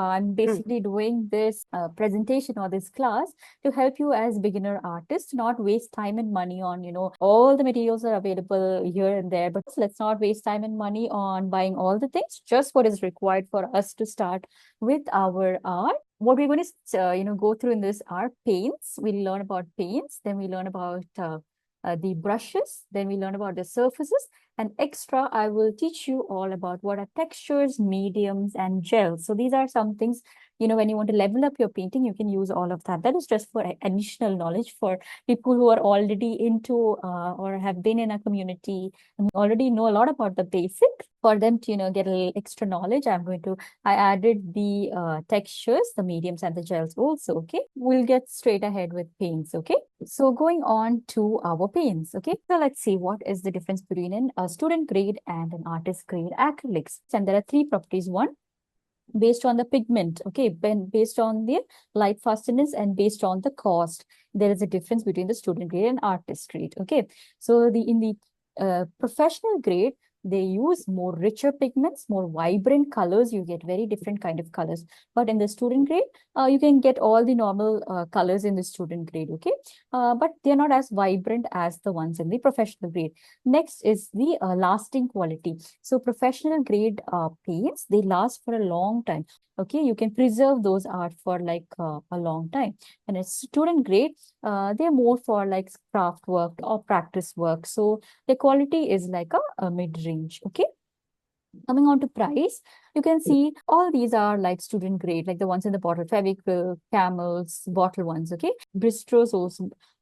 I'm basically doing this presentation or this class to help you as beginner artists not waste time and money on, all the materials are available here and there, but let's not waste time and money on buying all the things, just what is required for us to start with our art. What we're going to, go through in this are paints. We'll learn about paints, then we learn about the brushes, then we learn about the surfaces, and extra, I will teach you all about what are textures, mediums, and gels. So these are some things, when you want to level up your painting, you can use all of that. That is just for additional knowledge for people who are already into or have been in a community and already know a lot about the basic. For them to, get a little extra knowledge, I added the textures, the mediums, and the gels also, okay? We'll get straight ahead with paints, okay? So going on to our paints, okay? So let's see what is the difference between a student grade and an artist grade acrylics. And there are three properties. One, based on the pigment, okay, based on the light fastness and based on the cost. There is a difference between the student grade and artist grade, okay? So in the professional grade, they use more richer pigments, more vibrant colors. You get very different kind of colors. But in the student grade, you can get all the normal colors in the student grade, okay? But they're not as vibrant as the ones in the professional grade. Next is the lasting quality. So professional grade paints, they last for a long time. Okay, you can preserve those art for like a long time. And it's student grade, they're more for like craft work or practice work. So the quality is like a mid-range. Okay. Coming on to price, you can see all these are like student grade, like the ones in the bottle, Fevicryl, Camels, bottle ones, okay? Bistros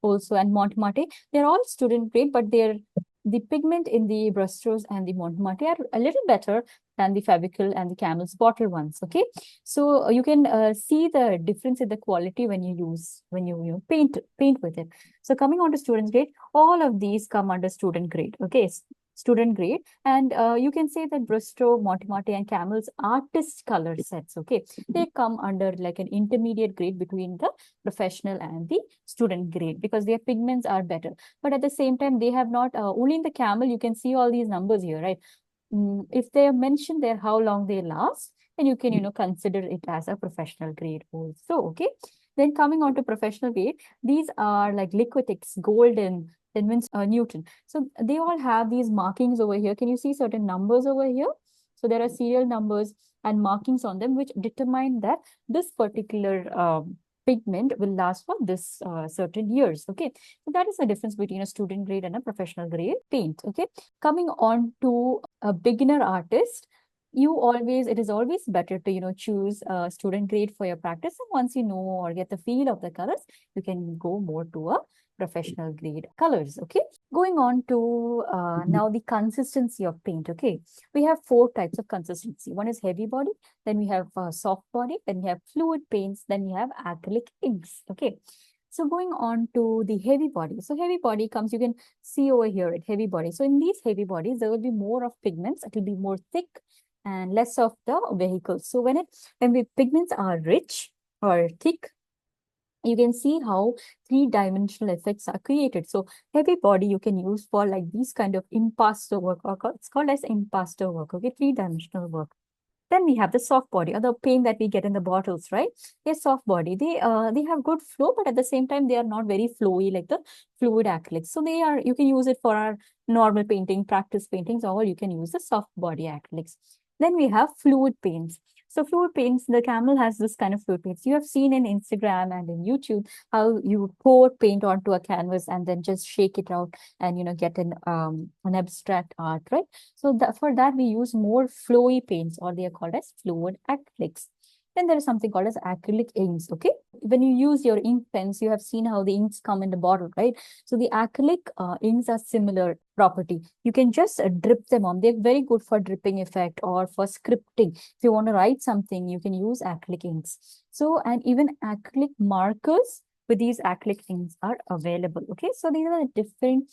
also and Montmartre, they're all student grade, but the pigment in the Bistros and the Montmartre are a little better than the Fevicryl and the Camels bottle ones, okay? So you can see the difference in the quality when you paint with it. So coming on to student grade, all of these come under student grade, okay? Student grade, and you can say that Bristow, Montmartre, and Camel's artist color sets, okay, they come under like an intermediate grade between the professional and the student grade because their pigments are better. But at the same time, they have not only in the Camel, you can see all these numbers here, right? If they are mentioned there how long they last, then you can consider it as a professional grade also, okay? Then coming on to professional grade, these are like Liquitex, Golden, then means Newton. So they all have these markings over here. Can you see certain numbers over here? So there are serial numbers and markings on them which determine that this particular pigment will last for this certain years. Okay, so that is the difference between a student grade and a professional grade paint. Okay, coming on to a beginner artist, it is always better to choose a student grade for your practice, and once you know or get the feel of the colors, you can go more to a professional grade colors. Okay, going on to now the consistency of paint. Okay, we have four types of consistency. One is heavy body, then we have soft body, then we have fluid paints, then we have acrylic inks. Okay, so going on to the heavy body. So heavy body comes, you can see over here at heavy body. So in these heavy bodies, there will be more of pigments. It will be more thick and less of the vehicles. So when the pigments are rich or thick, you can see how three-dimensional effects are created. So heavy body you can use for like these kind of impasto work, or it's called as impasto work, okay, three-dimensional work. Then we have the soft body, or the paint that we get in the bottles, right? They're soft body. They have good flow, but at the same time, they are not very flowy like the fluid acrylics. So you can use it for our normal painting, practice paintings, or you can use the soft body acrylics. Then we have fluid paints. So fluid paints, the Camel has this kind of fluid paints. You have seen in Instagram and in YouTube how you pour paint onto a canvas and then just shake it out and get an abstract art, right? So for that we use more flowy paints, or they are called as fluid acrylics. Then there is something called as acrylic inks. Okay, when you use your ink pens, you have seen how the inks come in the bottle, right? So the acrylic inks are similar property. You can just drip them on. They're very good for dripping effect or for scripting. If you want to write something, you can use acrylic inks. So, and even acrylic markers with these acrylic inks are available. Okay, so these are the different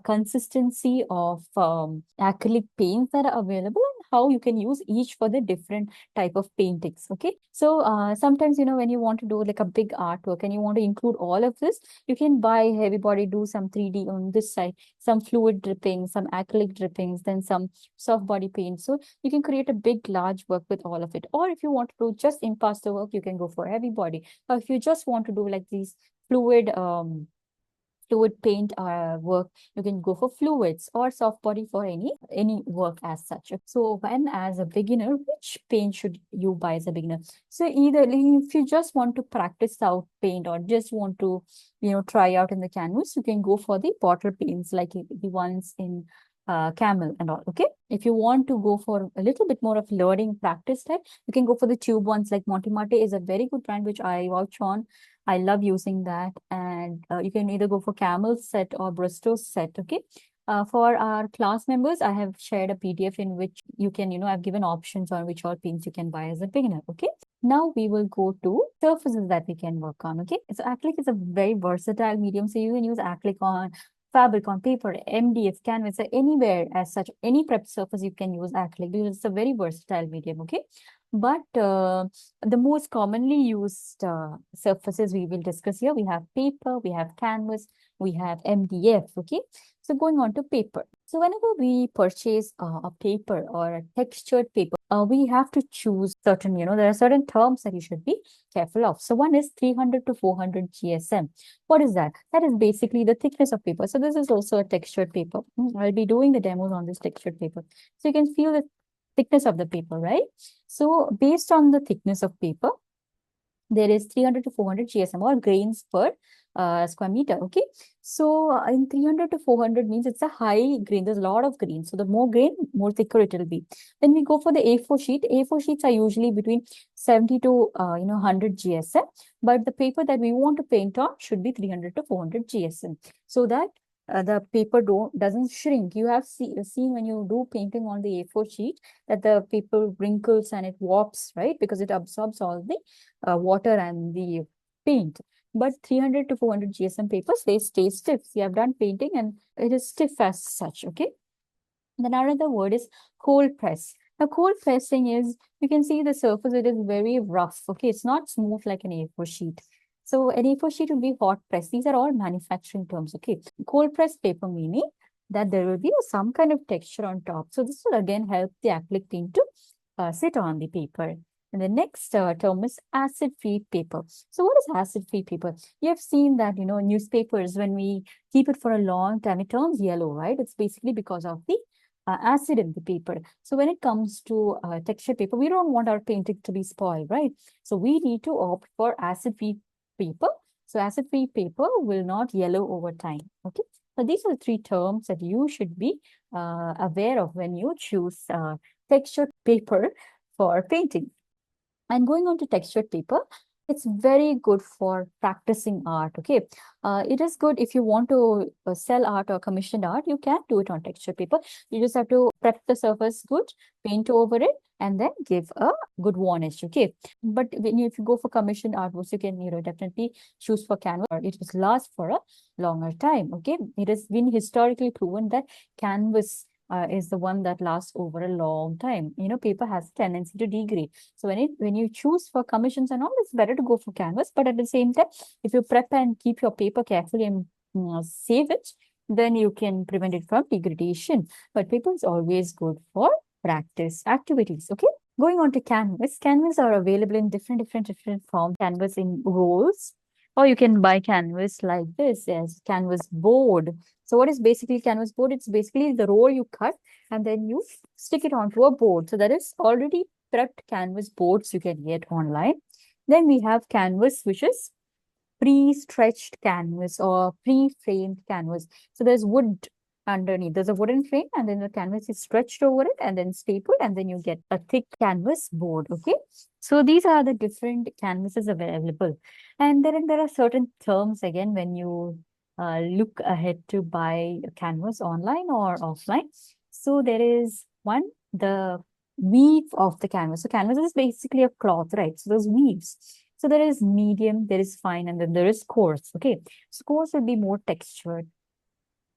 consistency of acrylic paints that are available, and how you can use each for the different type of paintings. Okay, so sometimes, when you want to do like a big artwork and you want to include all of this, you can buy everybody do some 3D on this side, some fluid drippings, some acrylic drippings, then some soft body paint. So you can create a big large work with all of it. Or if you want to do just impasto work, you can go for heavy body. Or if you just want to do like these fluid fluid paint work, you can go for fluids or soft body for any work as such. So when as a beginner, which paint should you buy as a beginner? So either if you just want to practice out paint or just want to try out in the canvas, you can go for the bottle paints like the ones in Camel and all. Okay, if you want to go for a little bit more of learning practice type, you can go for the tube ones. Like Monte Mate is a very good brand which I vouch on. I love using that. And you can either go for Camel set or Bristol set. Okay. For our class members, I have shared a PDF in which you can, I've given options on which all paints you can buy as a beginner. Okay. Now we will go to surfaces that we can work on. Okay. So acrylic is a very versatile medium. So you can use acrylic on fabric, on paper, MDF, canvas, anywhere as such. Any prep surface you can use acrylic because it's a very versatile medium. Okay. But the most commonly used surfaces we will discuss here, we have paper, we have canvas, we have MDF. Okay, so going on to paper. So whenever we purchase a paper or a textured paper, we have to choose certain, there are certain terms that you should be careful of. So one is 300 to 400 GSM. What is that? That is basically the thickness of paper. So this is also a textured paper. I'll be doing the demos on this textured paper. So you can feel the thickness of the paper, right? So based on the thickness of paper, there is 300 to 400 GSM or grains per square meter. Okay. So in 300 to 400 means it's a high grain. There's a lot of grain. So the more grain, more thicker it will be. Then we go for the A4 sheet. A4 sheets are usually between 70 to 100 GSM. But the paper that we want to paint on should be 300 to 400 GSM. So that the paper doesn't shrink. You have seen when you do painting on the A4 sheet that the paper wrinkles and it warps, right? Because it absorbs all the water and the paint. But 300 to 400 GSM papers, they stay stiff. You have done painting and it is stiff as such. Okay. Then another word is cold press. Now, cold pressing is, you can see the surface, it is very rough. Okay, it's not smooth like an A4 sheet. So an A4 sheet will be hot press. These are all manufacturing terms. Okay, cold press paper meaning that there will be some kind of texture on top. So this will again help the acrylic paint to sit on the paper. And the next term is acid-free paper. So what is acid-free paper? You have seen that, newspapers, when we keep it for a long time, it turns yellow, right? It's basically because of the acid in the paper. So when it comes to texture paper, we don't want our painting to be spoiled, right? So we need to opt for acid-free paper. So acid-free paper will not yellow over time. Okay. So these are the three terms that you should be aware of when you choose textured paper for painting. And going on to textured paper, it's very good for practicing art. Okay. It is good if you want to sell art or commission art, you can do it on textured paper. You just have to prep the surface good, paint over it, and then give a good varnish. Okay. But if you go for commissioned artworks, you can, definitely choose for canvas, or it will last for a longer time. Okay. It has been historically proven that canvas is the one that lasts over a long time. Paper has a tendency to degrade. So when you choose for commissions and all, it's better to go for canvas. But at the same time, if you prep and keep your paper carefully and save it, then you can prevent it from degradation. But paper is always good for practice activities. Okay. Going on to canvas. Canvas are available in different forms. Canvas in rolls, or you can buy canvas like this as canvas board. So what is basically canvas board? It's basically the roll you cut and then you stick it onto a board. So that is already prepped canvas boards you can get online. Then we have canvas, which is pre-stretched canvas or pre-framed canvas. So there's wood underneath. There's a wooden frame and then the canvas is stretched over it and then stapled and then you get a thick canvas board. Okay. So these are the different canvases available. And then there are certain terms again when you look ahead to buy a canvas online or offline. So there is one, the weave of the canvas. So canvas is basically a cloth, right? So there's weaves. So there is medium, there is fine, and then there is coarse. Okay. So coarse will be more textured.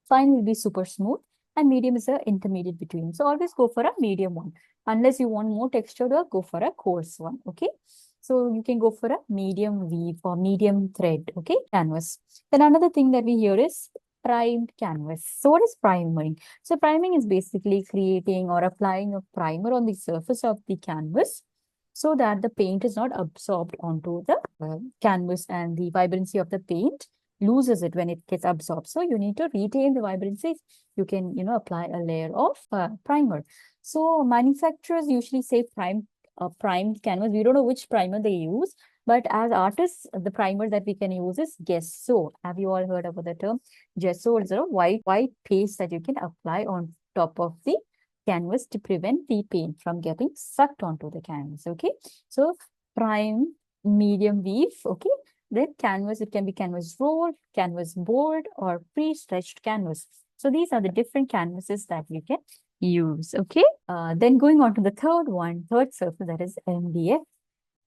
Fine will be super smooth. and medium is the intermediate between. So always go for a medium one. Unless you want more textured work, go for a coarse one. Okay. So you can go for a medium weave or medium thread. Okay. Canvas. Then another thing that we hear is primed canvas. So what is priming? So priming is basically creating or applying a primer on the surface of the canvas so that the paint is not absorbed onto the canvas, and the vibrancy of the paint loses it when it gets absorbed. So you need to retain the vibrancy. You can, apply a layer of primer. So manufacturers usually say primed canvas. We don't know which primer they use, but as artists, the primer that we can use is gesso. Have you all heard about the term? Gesso is a white paste that you can apply on top of the canvas to prevent the paint from getting sucked onto the canvas. Okay, so prime, medium weave. Okay, then canvas, it can be canvas roll, canvas board, or pre-stretched canvas. So these are the different canvases that you can use. Okay, then going on to the third surface, that is MDF.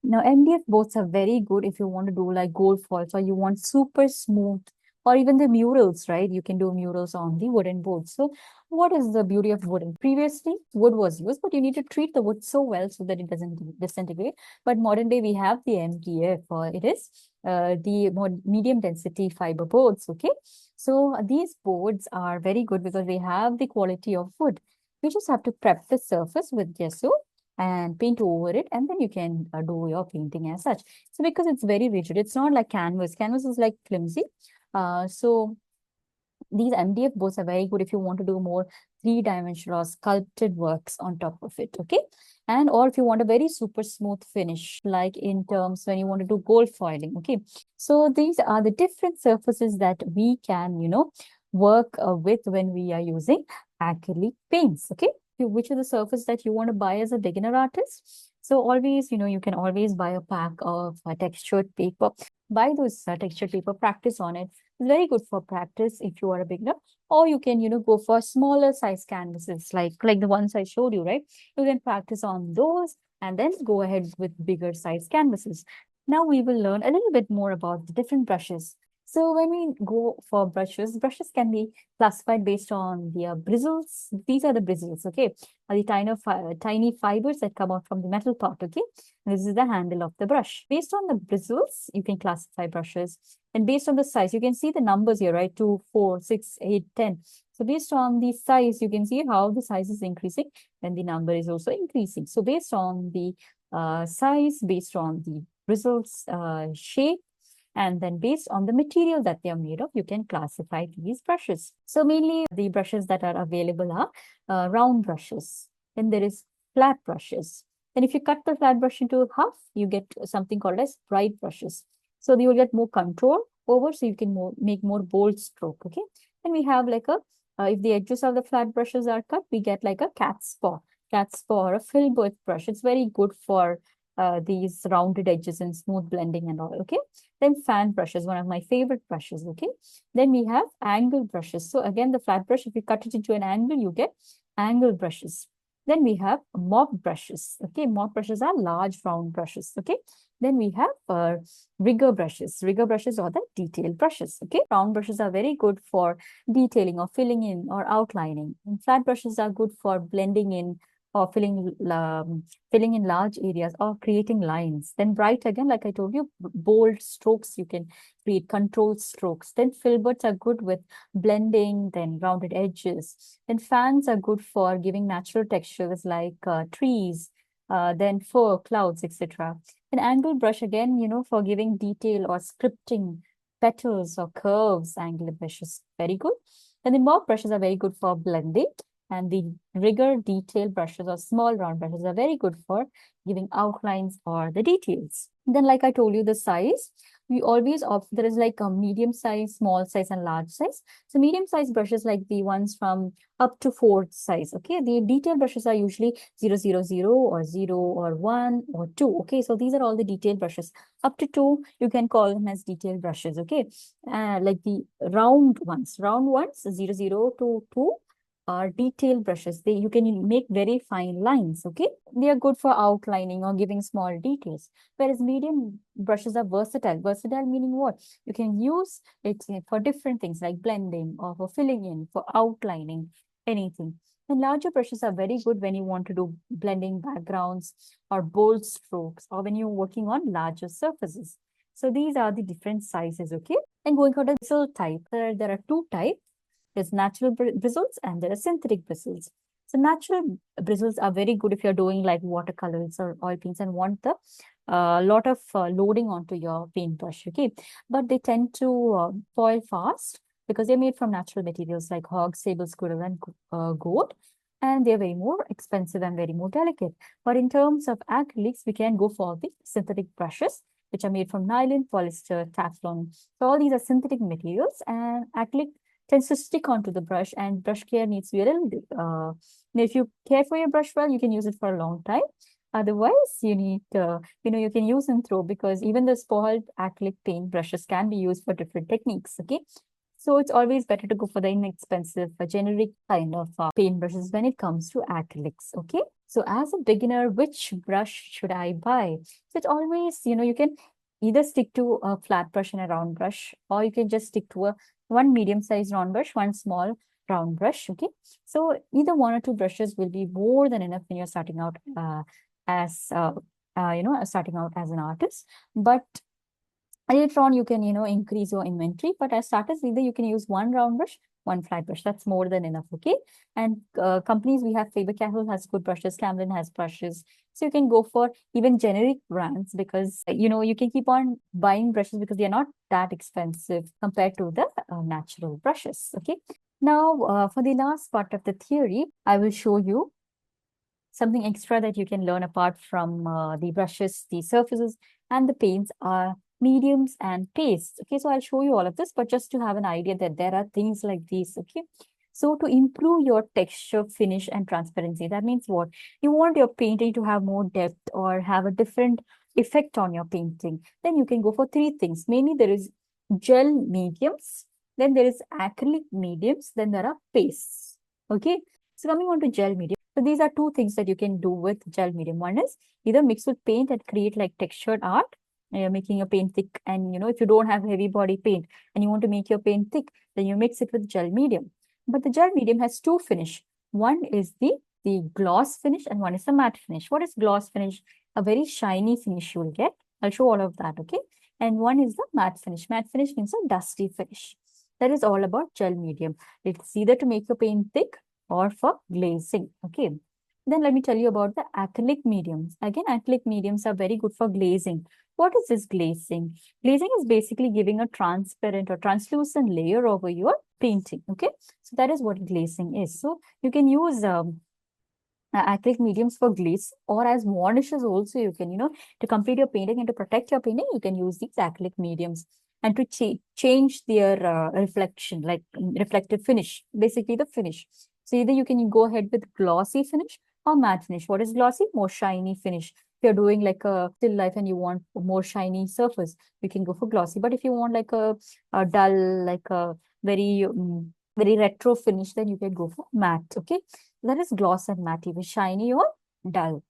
Now, MDF boards are very good if you want to do like gold foils or you want super smooth, or even the murals, right? You can do murals on the wooden board. So what is the beauty of wooden? Previously, wood was used, but you need to treat the wood so well so that it doesn't disintegrate. But modern day, we have the MDF, or it is the more medium density fiber boards, okay? So these boards are very good because they have the quality of wood. You just have to prep the surface with gesso and paint over it, and then you can do your painting as such. So because it's very rigid, it's not like canvas. Canvas is like flimsy. So these MDF boards are very good if you want to do more three-dimensional or sculpted works on top of it, okay? And or if you want a very super smooth finish, like in terms when you want to do gold foiling, okay? So these are the different surfaces that we can, work with when we are using acrylic paints, okay? Which is the surface that you want to buy as a beginner artist? So always, you can always buy a pack of textured paper. Buy those textured paper, practice on it. It's very good for practice if you are a beginner, or you can, go for smaller size canvases like the ones I showed you, right? You can practice on those and then go ahead with bigger size canvases. Now we will learn a little bit more about the different brushes. So when we go for brushes can be classified based on their bristles. These are the bristles, okay? Are the tiny fibers that come out from the metal part, okay? This is the handle of the brush. Based on the bristles, you can classify brushes. And based on the size, you can see the numbers here, right? 2, 4, 6, 8, 10. So based on the size, you can see how the size is increasing when the number is also increasing. So based on the size, based on the bristles shape, and then based on the material that they are made of, you can classify these brushes. So mainly the brushes that are available are round brushes. Then there is flat brushes. Then if you cut the flat brush into half, you get something called as bright brushes. So you will get more control over, so you can make more bold stroke, okay? Then we have like if the edges of the flat brushes are cut, we get like a cat's paw. Cat's paw or a filbert brush. It's very good for these rounded edges and smooth blending and all, okay? Then fan brushes, one of my favorite brushes, okay? Then we have angle brushes. So again, the flat brush, if you cut it into an angle, you get angle brushes. Then we have mop brushes, okay? Mop brushes are large round brushes, okay? Then we have rigger brushes. Rigger brushes are the detail brushes, okay? Round brushes are very good for detailing or filling in or outlining. And flat brushes are good for blending in or filling in large areas or creating lines. Then bright, again, like I told you, bold strokes, you can create controlled strokes. Then filberts are good with blending, then rounded edges. Then fans are good for giving natural textures like trees, then fur, clouds, etc. An angle brush, again, for giving detail or scripting petals or curves, angle brushes, very good. And the mop brushes are very good for blending. And the rigger detail brushes or small round brushes are very good for giving outlines or the details. Then, like I told you, the size, we always opt, there is like a medium size, small size, and large size. So medium size brushes like the ones from up to 4 size, okay? The detail brushes are usually 000 or 0 or 1 or 2, okay? So these are all the detail brushes. Up to 2, you can call them as detail brushes, okay? Like the round ones, 0 to 2 are detail brushes. You can make very fine lines, okay? They are good for outlining or giving small details. Whereas medium brushes are versatile. Versatile meaning what? You can use it for different things like blending or for filling in, for outlining. anything. And larger brushes are very good when you want to do blending backgrounds or bold strokes, or when you're working on larger surfaces. So these are the different sizes, okay? And going on to the bristle type, there are two types. There's natural bristles and there are synthetic bristles. So natural bristles are very good if you're doing like watercolors or oil paints and want the lot of loading onto your paintbrush, okay? But they tend to foil fast because they're made from natural materials like hog, sable, squirrel, and goat. And they're very more expensive and very more delicate. But in terms of acrylics, we can go for the synthetic brushes, which are made from nylon, polyester, Teflon. So all these are synthetic materials, and acrylic tends to stick onto the brush, and brush care needs to be a little if you care for your brush well, you can use it for a long time. Otherwise, you need you can use and throw, because even the spoiled acrylic paint brushes can be used for different techniques, okay? So it's always better to go for the inexpensive, generic kind of paint brushes when it comes to acrylics, okay? So as a beginner, which brush should I buy? So it's always, you can either stick to a flat brush and a round brush, or you can just stick to a one medium-sized round brush, one small round brush, okay? So either one or two brushes will be more than enough when you're starting out as, starting out as an artist. But later on, you can, increase your inventory. But as starters, either you can use one round brush, one flat brush. That's more than enough, okay? And companies, we have Faber-Castell has good brushes, Camlin has brushes. So you can go for even generic brands, because, you can keep on buying brushes because they're not that expensive compared to the natural brushes, okay? Now, for the last part of the theory, I will show you something extra that you can learn apart from the brushes, the surfaces, and the paints are mediums and pastes. Okay, so I'll show you all of this, but just to have an idea that there are things like these. Okay, so to improve your texture, finish, and transparency, that means what? You want your painting to have more depth or have a different effect on your painting. Then you can go for three things. Mainly, there is gel mediums, then there is acrylic mediums, then there are pastes. Okay, so coming on to gel medium. So these are two things that you can do with gel medium. One is either mix with paint and create like textured art. You're making your paint thick, and if you don't have heavy body paint and you want to make your paint thick, then you mix it with gel medium. But the gel medium has two finish. One is the gloss finish and one is the matte finish. What is gloss finish? A very shiny finish you will get. I'll show all of that, okay? And one is the matte finish. Matte finish means a dusty finish. That is all about gel medium. It's either to make your paint thick or for glazing. Okay. Then let me tell you about the acrylic mediums. Again, acrylic mediums are very good for glazing. What is this glazing? Glazing is basically giving a transparent or translucent layer over your painting. Okay. So that is what glazing is. So you can use acrylic mediums for glaze, or as varnishes also. You can, to complete your painting and to protect your painting, you can use these acrylic mediums, and to change their reflection, like reflective finish, basically the finish. So either you can go ahead with glossy finish or matte finish. What is glossy? More shiny finish. If you're doing like a still life and you want a more shiny surface, you can go for glossy. But if you want like a dull, like a very very retro finish, then you can go for matte. Okay, that is gloss and matte, either shiny or dull.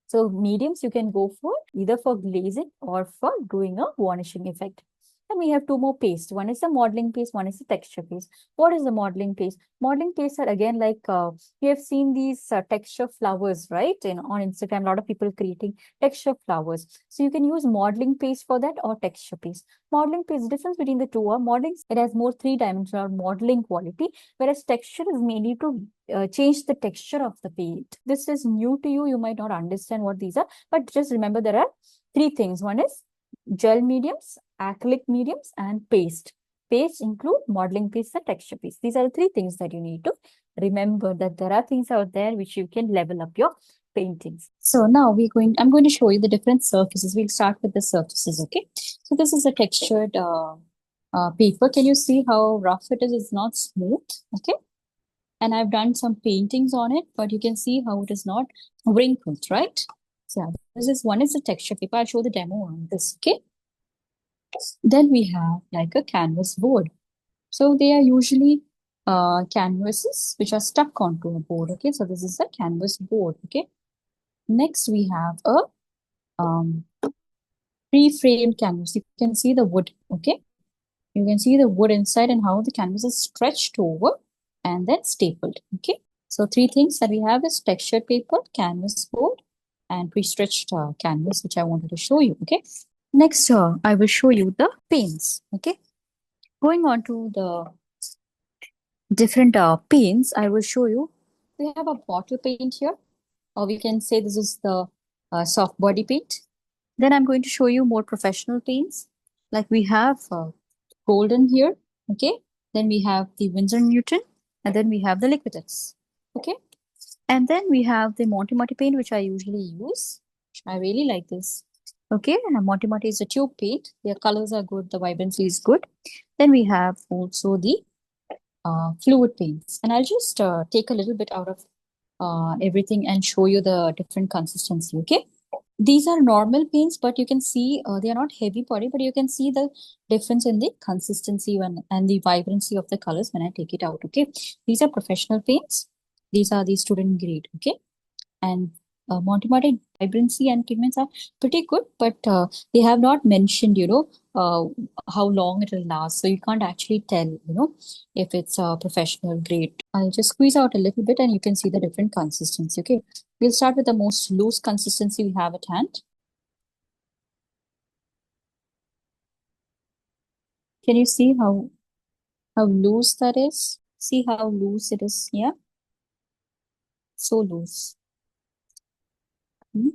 So mediums you can go for either for glazing or for doing a varnishing effect. And we have two more pastes. One is the modeling paste, one is the texture paste. What is the modeling paste? Modeling pastes are again like you have seen these texture flowers, right? On Instagram, a lot of people creating texture flowers. So you can use modeling paste for that or texture paste. Modeling paste, difference between the two are modeling, it has more three-dimensional modeling quality, whereas texture is mainly to change the texture of the paint. This is new to you. You might not understand what these are, but just remember there are three things. One is gel mediums, acrylic mediums, and paste. Paste include modeling paste and texture paste. These are the three things that you need to remember, that there are things out there which you can level up your paintings. So now I'm going to show you the different surfaces. We'll start with the surfaces, okay? So this is a textured paper. Can you see how rough it is? It's not smooth, okay? And I've done some paintings on it, but you can see how it is not wrinkled, right? So yeah, one is the texture paper. I'll show the demo on this, okay? Then we have like a canvas board. So they are usually canvases which are stuck onto a board, okay? So this is a canvas board, okay? Next we have a pre-framed canvas. You can see the wood, okay? You can see the wood inside and how the canvas is stretched over. and then stapled. Okay. So three things that we have is textured paper, canvas board, and pre-stretched canvas, which I wanted to show you. Okay. Next, I will show you the paints. Okay. Going on to the different paints, I will show you. We have a bottle paint here, or we can say this is the soft body paint. Then I'm going to show you more professional paints. Like we have golden here. Okay. Then we have the Winsor Newton, and then we have the Liquitex. Okay. And then we have the Monty Monty paint, which I usually use. I really like this. Okay, and Monty Monty is a tube paint. Their colors are good, the vibrancy is good. Then we have also the fluid paints. And I'll just take a little bit out of everything and show you the different consistency. Okay. These are normal paints, but you can see they are not heavy body, but you can see the difference in the consistency and the vibrancy of the colors when I take it out. Okay. These are professional paints. These are the student grade. Okay. And Monty vibrancy and pigments are pretty good, but they have not mentioned, uh, how long it will last. So you can't actually tell, if it's a professional grade. I'll just squeeze out a little bit and you can see the different consistency. Okay. We'll start with the most loose consistency we have at hand. Can you see how loose that is? See how loose it is? Yeah. So loose. Hmm.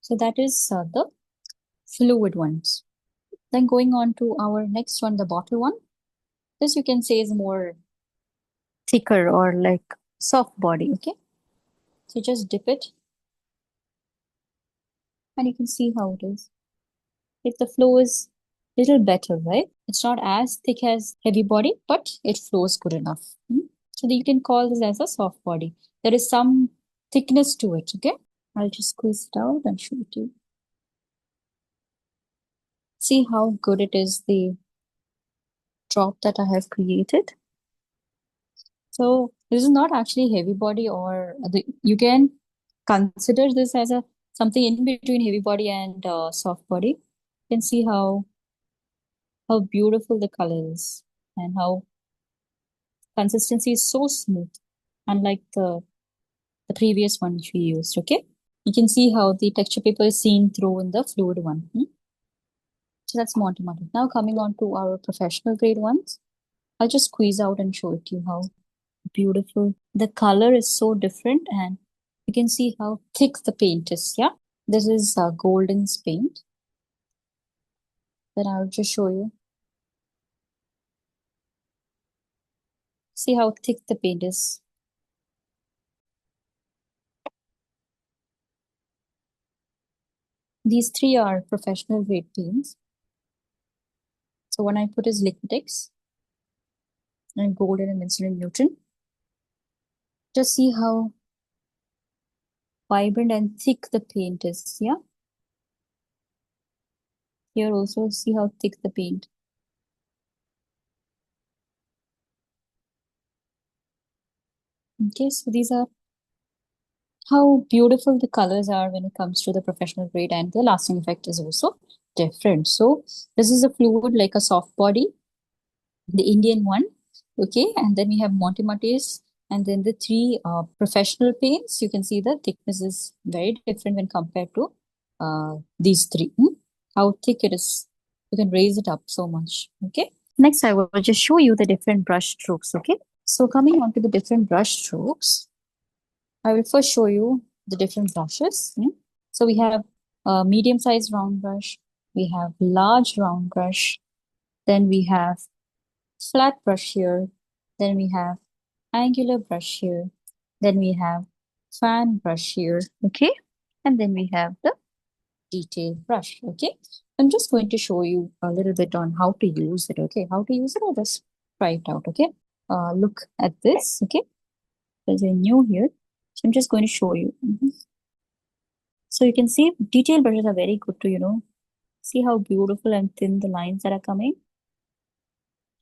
So that is the fluid ones. Then going on to our next one, the bottle one. This you can say is more thicker or like soft body. Okay. So just dip it and you can see how it is. If the flow is little better, right? It's not as thick as heavy body, but it flows good enough. So that you can call this as a soft body. There is some thickness to it. Okay. I'll just squeeze it out and show it to you. See how good it is, the drop that I have created. So this is not actually heavy body or you can consider this as a something in between heavy body and soft body. You can see how beautiful the color is and how consistency is so smooth, unlike the previous one which we used. Okay, you can see how the texture paper is seen through in the fluid one. So that's Monty Monty. Now coming on to our professional grade ones, I'll just squeeze out and show it to you how beautiful. The color is so different and you can see how thick the paint is. Yeah. This is Golden's paint. Then I'll just show you. See how thick the paint is. These three are professional grade paints. So when I put is Liquitex and Golden and Winsor and Newton. Just see how vibrant and thick the paint is. Yeah. Here also see how thick the paint. Okay, so these are how beautiful the colors are when it comes to the professional grade, and the lasting effect is also different. So this is a fluid like a soft body, the Indian one. Okay, and then we have Monty Montes, and then the three professional paints. You can see the thickness is very different when compared to these three. How thick it is. You can raise it up so much. Okay. Next, I will just show you the different brush strokes. Okay. So coming on to the different brush strokes, I will first show you the different brushes. So we have a medium-sized round brush. We have large round brush. Then we have flat brush here. Then we have angular brush here. Then we have fan brush here. Okay. And then we have the detail brush. Okay. I'm just going to show you a little bit on how to use it. Okay. How to use it, I'll just try it out. Okay. Look at this. Okay. There's a new here. So I'm just going to show you. So you can see detail brushes are very good to, see how beautiful and thin the lines that are coming.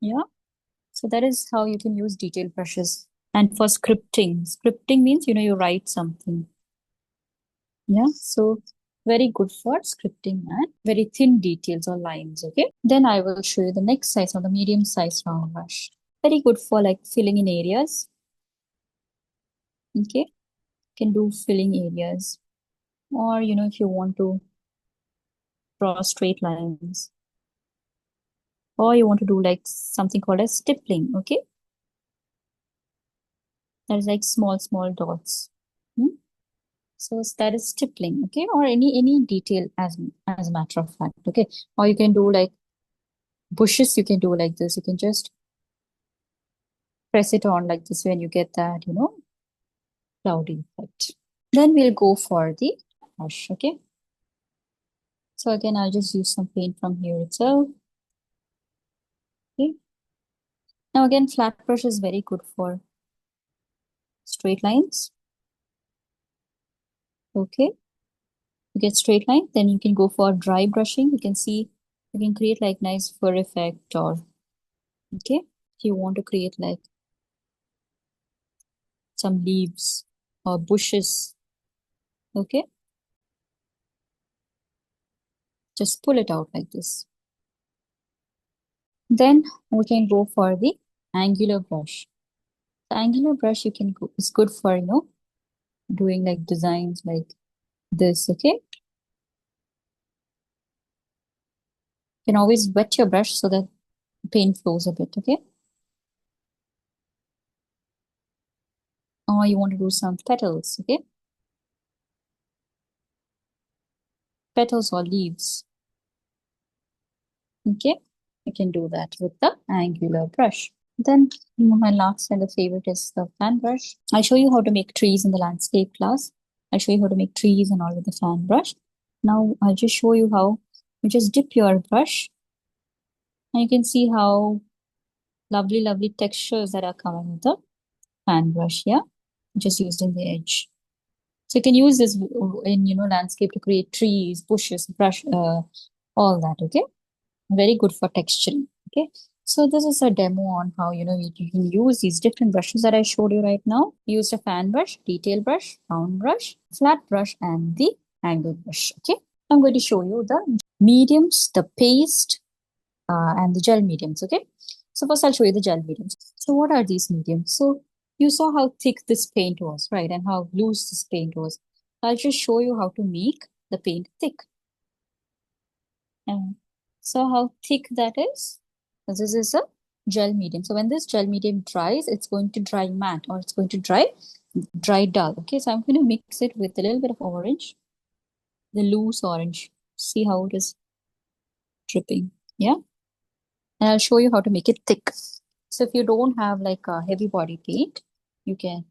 Yeah. So that is how you can use detail brushes. And for scripting means, you write something. Yeah. So very good for scripting and very thin details or lines. Okay. Then I will show you the next size or the medium size round brush. Very good for like filling in areas. Okay, can do filling areas. Or, if you want to draw straight lines, or you want to do like something called as stippling. Okay, that is like small dots. Hmm? So that is stippling. Okay, or any detail as a matter of fact. Okay, or you can do like bushes. You can do like this. You can just press it on like this when you get that, cloudy effect. Then we'll go for the brush. Okay, so again, I'll just use some paint from here itself. Okay, now again, flat brush is very good for straight lines. Okay, you get straight line, then you can go for dry brushing. You can see you can create like nice fur effect, or okay, if you want to create like some leaves or bushes. Okay, just pull it out like this. Then we can go for the angular brush. The angular brush you can go is good for doing like designs like this. Okay, you can always wet your brush so that paint flows a bit. Okay, or you want to do some petals. Okay, petals or leaves. Okay, you can do that with the angular brush. Then my last and the favorite is the fan brush. I'll show you how to make trees in the landscape class. I'll show you how to make trees and all with the fan brush. Now I'll just show you how you just dip your brush, and you can see how lovely textures that are coming with the fan brush. Yeah, just using the edge. So you can use this in landscape to create trees, bushes, brush, all that. Okay, very good for texturing. Okay, so this is a demo on how you can use these different brushes that I showed you right now. Use a fan brush, detail brush, round brush, flat brush, and the angle brush. Okay, I'm going to show you the mediums, the paste, and the gel mediums. Okay, so first I'll show you the gel mediums. So what are these mediums? So you saw how thick this paint was, right, and how loose this paint was. I'll just show you how to make the paint thick. And so how thick that is? This is a gel medium. So when this gel medium dries, it's going to dry matte, or it's going to dry dull. Okay, so I'm going to mix it with a little bit of orange, the loose orange. See how it is dripping. Yeah. And I'll show you how to make it thick. So if you don't have like a heavy body paint, you can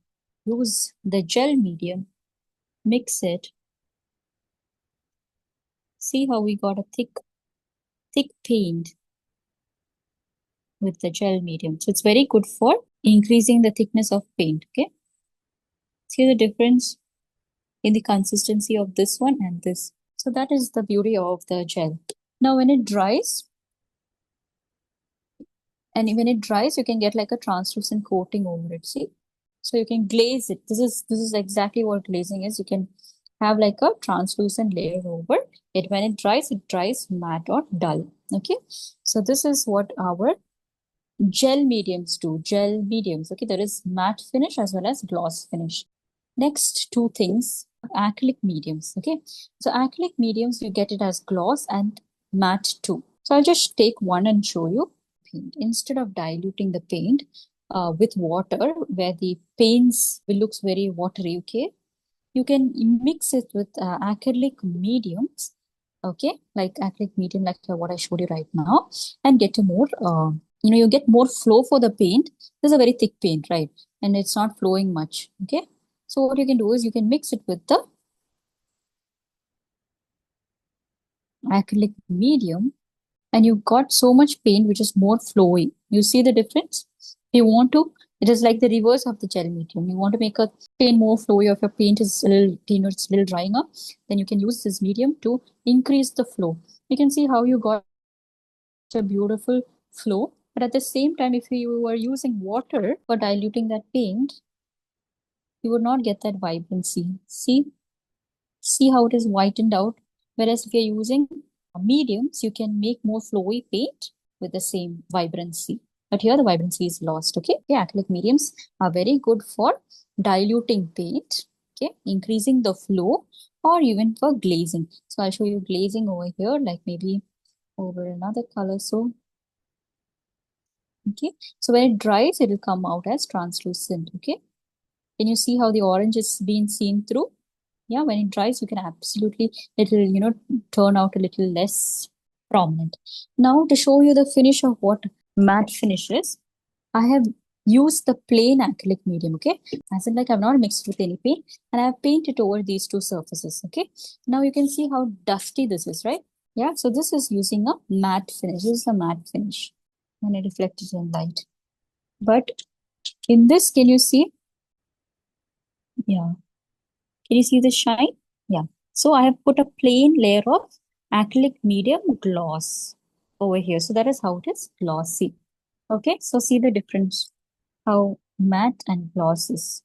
use the gel medium, mix it. See how we got a thick paint with the gel medium. So it's very good for increasing the thickness of paint. Okay. See the difference in the consistency of this one and this. So that is the beauty of the gel. Now when it dries, you can get like a translucent coating over it. See? So you can glaze it. This is exactly what glazing is. You can have like a translucent layer over it. When it dries matte or dull. Okay. So this is what our gel mediums do. Gel mediums. Okay. There is matte finish as well as gloss finish. Next two things, acrylic mediums. Okay. So acrylic mediums, you get it as gloss and matte too. So I'll just take one and show you. Paint. Instead of diluting the paint with water, where the paints will looks very watery, okay, you can mix it with acrylic mediums, okay, like acrylic medium, like what I showed you right now, and get a more, you get more flow for the paint. This is a very thick paint, right? And it's not flowing much, okay? So what you can do is you can mix it with the acrylic medium, and you got so much paint which is more flowing. You see the difference? You want to, it is like the reverse of the gel medium. You want to make a paint more flowy. If your paint is a little, it's a little drying up, then you can use this medium to increase the flow. You can see how you got a beautiful flow. But at the same time, if you were using water for diluting that paint, you would not get that vibrancy. See how it is whitened out. Whereas if you're using mediums, you can make more flowy paint with the same vibrancy. but here the vibrancy is lost. Okay, acrylic mediums are very good for diluting paint, okay, increasing the flow, or even for glazing. So I'll show you glazing over here, like maybe over another color. So okay, so when it dries, it will come out as translucent. Okay, can you see how the orange is being seen through? Yeah, when it dries, you can absolutely, it will, turn out a little less prominent. Now, to show you the finish of what matte finish is, I have used the plain acrylic medium, okay? As in, like, I've not mixed with any paint, and I've painted over these two surfaces, okay? Now you can see how dusty this is, right? Yeah, so this is using a matte finish. This is a matte finish when it reflected in light. But in this, can you see? Yeah. Can you see the shine? Yeah. So I have put a plain layer of acrylic medium gloss over here. So that is how it is glossy. Okay. So see the difference, how matte and gloss is.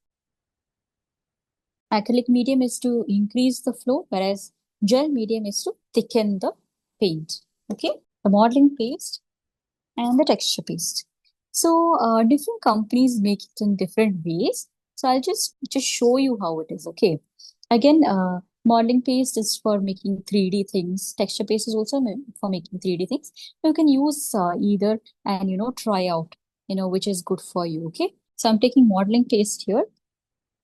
Acrylic medium is to increase the flow, whereas gel medium is to thicken the paint. Okay. The modeling paste and the texture paste. So different companies make it in different ways. So I'll just show you how it is. Okay. Again, modeling paste is for making 3D things. Texture paste is also for making 3D things. You can use either and try out which is good for you. Okay. So I'm taking modeling paste here.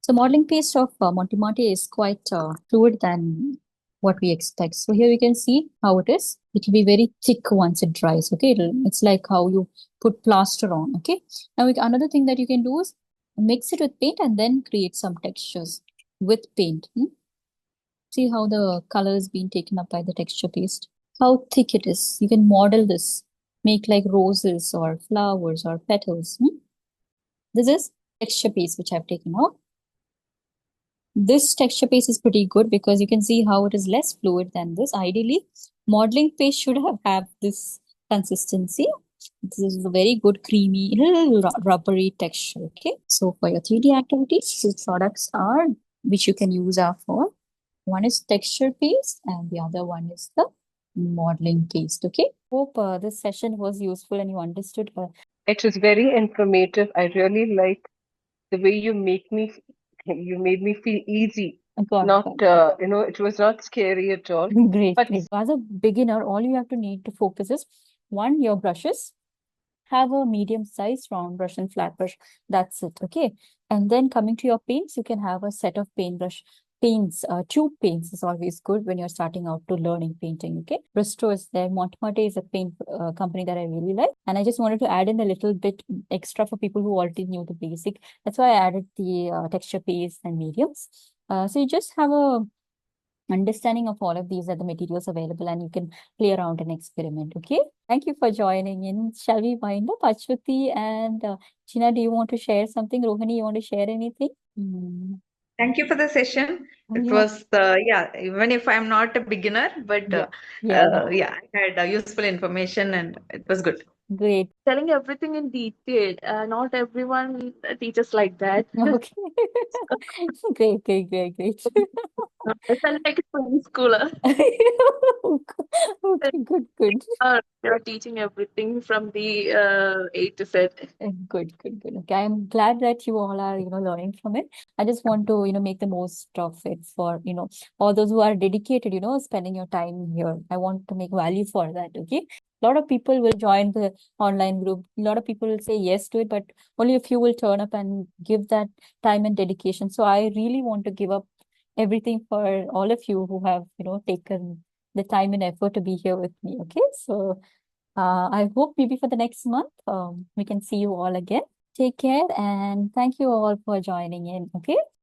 So modeling paste of Monte Monte is quite fluid than what we expect. So here you can see how it is. It will be very thick once it dries. Okay, it's like how you put plaster on. Okay. Now another thing that you can do is mix it with paint and then create some textures with paint. See how the color is being taken up by the texture paste. How thick it is. You can model this. Make like roses or flowers or petals. This is texture paste which I've taken out. This texture paste is pretty good because you can see how it is less fluid than this. Ideally, modeling paste should have this consistency. This is a very good creamy, little rubbery texture. Okay. So for your 3D activities, these products are which you can use are for one is texture paste and the other one is the modeling paste. Okay. Hope this session was useful and you understood. It was very informative. I really like the way you made me feel easy. Got Not, it. it was not scary at all. Great, But great. As a beginner, all you have to need to focus is one, your brushes. Have a medium size round brush and flat brush. That's it. Okay. And then coming to your paints, you can have a set of paintbrush paints. Tube paints is always good when you're starting out to learning painting. Okay. Bristow is there. Montemate is a paint company that I really like. And I just wanted to add in a little bit extra for people who already knew the basic. That's why I added the texture paste and mediums. So you just have a understanding of all of these are the materials available and you can play around and experiment. Okay. Thank you for joining in. Shall we wind up? Ashwati and Gina, do you want to share something? Rohini, you want to share anything? Thank you for the session. It Yeah. was, yeah, even if I'm not a beginner, but Yeah. Yeah. Yeah. yeah, I had useful information and it was good. Great. telling everything in detail, not everyone teaches like that. Okay. Great, great, great, great. I felt like a preschooler. Okay, good, good. You're teaching everything from the A to Z. Good, good, good. Okay, I'm glad that you all are, learning from it. I just want to, make the most of it for, all those who are dedicated, spending your time here. I want to make value for that. Okay. A lot of people will join the online group. A lot of people will say yes to it, but only a few will turn up and give that time and dedication. So I really want to give up everything for all of you who have, taken the time and effort to be here with me. Okay. So I hope maybe for the next month, we can see you all again. Take care and thank you all for joining in. Okay.